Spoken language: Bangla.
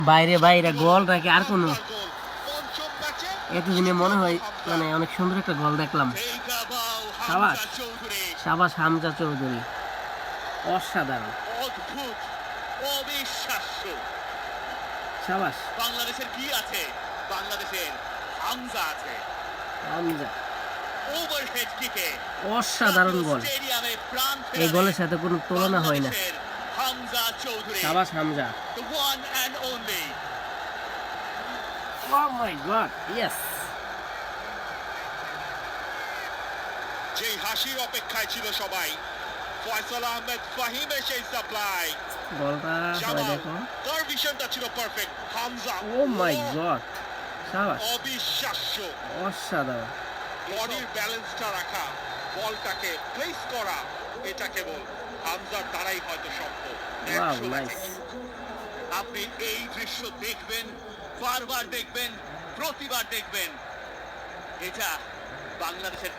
বাইরে বাইরে গোল নাকি আর কোনো এতদিনে মনে হয় মানে অনেক সুন্দর একটা গোল দেখলাম। সাবাস সাবাস হামজা চৌধুরী, অসাধারণ, অদ্ভুত, অবিশ্বাস্য। সাবাস বাংলাদেশের কি আছে? বাংলাদেশের হামজা আছে। হামজা ওভারহেড কিকে অসাধারণ গোল, স্টেডিয়ামে প্রাণ এই গোলের সাথে কোনো তুলনা হয় না। হামজা চৌধুরী, সাবাস Hamza, the one and only। oh my god yes। যেই হাসির অপেক্ষায় ছিল সবাই, ফয়সাল আহমেদ ফাহিমের সেই সাপ্লাই, গোলটা সবাই দেখো, তার ভিশনটা ছিল perfect. Hamza, oh my god সাবাস, অবিশ্বাস্য, অসাধারণ, বডির ব্যালেন্সটা রাখা, বলটাকে প্লেস করা, এটা কেবল হামজার দ্বারাই হয়তো সম্ভব। wow nice। আপনি এই দৃশ্য দেখবেন, বারবার দেখবেন, প্রতিবার দেখবেন। এটা বাংলাদেশের